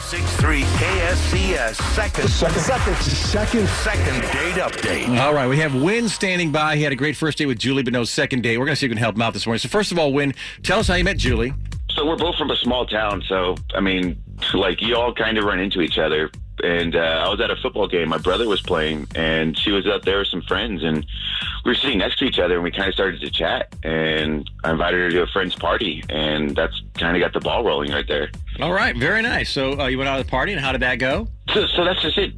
96.3 KSCS second date update. All right, we have Wynn standing by. He had a great first date with Julie, but no second date. We're going to see if we can help him out this morning. So first of all, Wynn, tell us how you met Julie. So we're both from a small town, so, I mean, like, you all kind of run into each other. And I was at a football game. My brother was playing, and she was out there with some friends, and we were sitting next to each other, and we kind of started to chat. And I invited her to a friend's party, and that's kind of got the ball rolling right there. All right, very nice. So you went out to the party, and how did that go? So that's just it.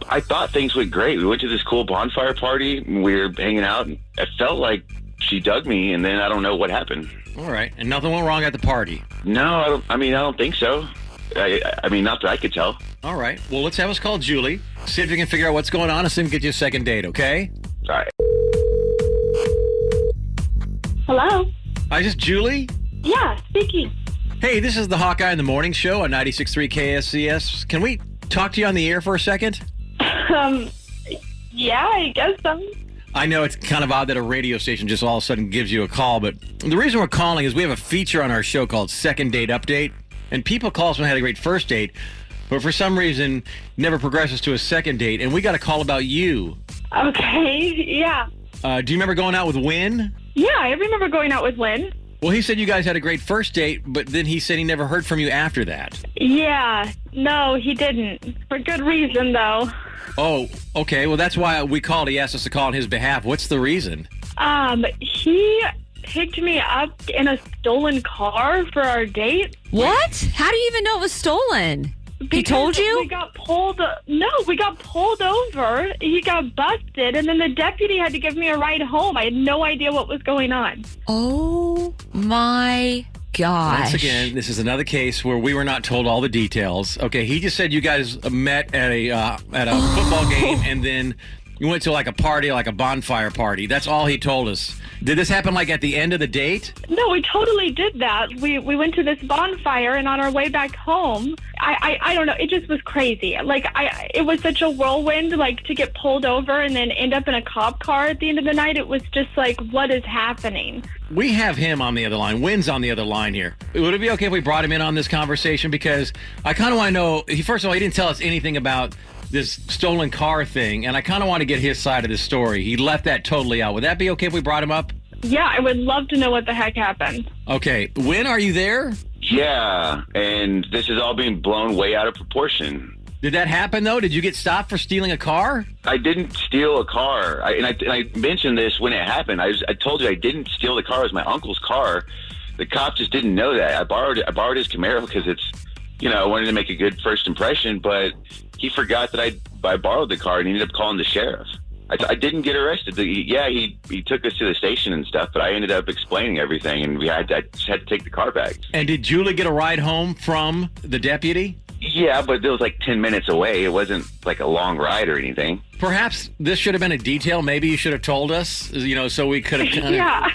I thought things went great. We went to this cool bonfire party, and we were hanging out, and it felt like she dug me, and then I don't know what happened. All right, and nothing went wrong at the party? No, I don't think so. I mean, not that I could tell. All right. Well, let's have us call Julie. See if we can figure out what's going on and see if we can get you a second date, okay? All right. Hello? Hi, is this Julie? Yeah, speaking. Hey, this is the Hawkeye in the Morning Show on 96.3 KSCS. Can we talk to you on the air for a second? Yeah, I guess so. I know it's kind of odd that a radio station just all of a sudden gives you a call, but the reason we're calling is we have a feature on our show called Second Date Update. And people call us when they had a great first date, but for some reason never progresses to a second date. And we got a call about you. Okay, yeah. Do you remember going out with Wynn? Yeah, I remember going out with Wynn. Well, he said you guys had a great first date, but then he said he never heard from you after that. Yeah, no, he didn't. For good reason, though. Oh, okay. Well, that's why we called. He asked us to call on his behalf. What's the reason? He picked me up in a stolen car for our date. What? How do you even know it was stolen? He told you? We got pulled over. He got busted, and then the deputy had to give me a ride home. I had no idea what was going on. Oh, my gosh. Once again, this is another case where we were not told all the details. Okay, he just said you guys met at a football game, and then you went to like a party, like a bonfire party. That's all he told us. Did this happen like at the end of the date? No, we totally did that. We went to this bonfire, and on our way back home, I don't know. It just was crazy. Like, it was such a whirlwind, like, to get pulled over and then end up in a cop car at the end of the night. It was just like, what is happening? We have him on the other line. Wynn's on the other line here. Would it be okay if we brought him in on this conversation? Because I kind of want to know, first of all, he didn't tell us anything about this stolen car thing, and I kind of want to get his side of the story. He left that totally out. Would that be okay if we brought him up? Yeah, I would love to know what the heck happened. Okay. Wynn, are you there? Yeah, and this is all being blown way out of proportion. Did that happen, though? Did you get stopped for stealing a car? I didn't steal a car. I mentioned this when it happened. I told you I didn't steal the car. It was my uncle's car. The cop just didn't know that. I borrowed his Camaro because it's, I wanted to make a good first impression, but he forgot that I borrowed the car, and he ended up calling the sheriff. I didn't get arrested. He took us to the station and stuff, but I ended up explaining everything, and I just had to take the car back. And did Julie get a ride home from the deputy? Yeah, but it was like 10 minutes away. It wasn't like a long ride or anything. Perhaps this should have been a detail. Maybe you should have told us, so we could have kind of... Yeah.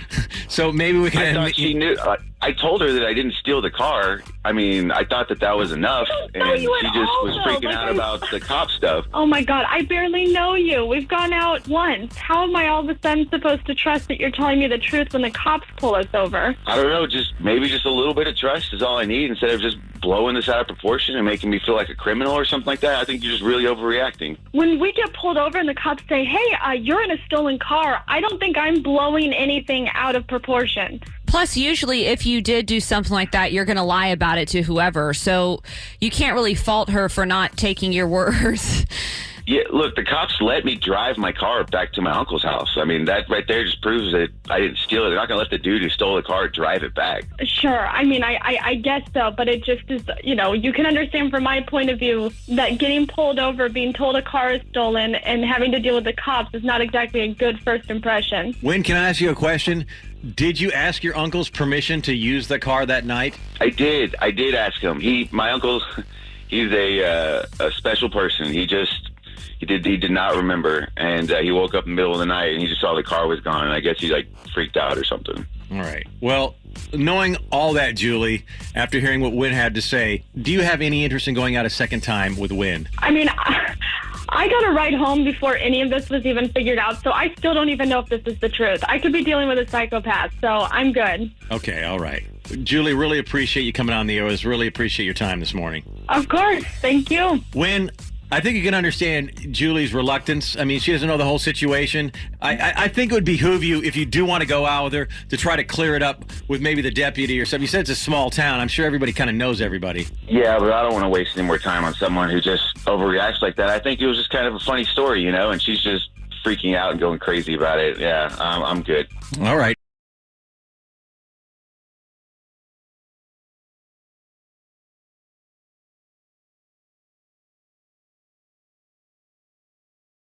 So maybe we could I thought she knew. I told her that I didn't steal the car. I mean, I thought that was enough, and she just was freaking out about the cop stuff. Oh, my God. I barely know you. We've gone out once. How am I all of a sudden supposed to trust that you're telling me the truth when the cops pull us over? I don't know. Maybe just a little bit of trust is all I need instead of just blowing this out of proportion and making me feel like a criminal or something like that. I think you're just really overreacting. When we get pulled over and the cops say, hey, you're in a stolen car, I don't think I'm blowing anything out of proportion. Plus, usually if you did do something like that, you're going to lie about it to whoever. So you can't really fault her for not taking your words. Yeah, look, the cops let me drive my car back to my uncle's house. I mean, that right there just proves that I didn't steal it. They're not going to let the dude who stole the car drive it back. Sure. I mean, I guess so, but it just is, you can understand from my point of view that getting pulled over, being told a car is stolen, and having to deal with the cops is not exactly a good first impression. Wynn, can I ask you a question? Did you ask your uncle's permission to use the car that night? I did ask him. My uncle, he's a special person. He did not remember, and he woke up in the middle of the night and he just saw the car was gone, and I guess he freaked out or something. All right. Well, knowing all that, Julie, after hearing what Wynn had to say, do you have any interest in going out a second time with Wynn? I mean, I got a ride home before any of this was even figured out, so I still don't even know if this is the truth. I could be dealing with a psychopath, so I'm good. Okay, all right. Julie, really appreciate you coming on the air. Really appreciate your time this morning. Of course. Thank you. Wynn, I think you can understand Julie's reluctance. I mean, she doesn't know the whole situation. I think it would behoove you, if you do want to go out with her, to try to clear it up with maybe the deputy or something. You said it's a small town. I'm sure everybody kind of knows everybody. Yeah, but I don't want to waste any more time on someone who just overreacts like that. I think it was just kind of a funny story, and she's just freaking out and going crazy about it. Yeah, I'm good. All right.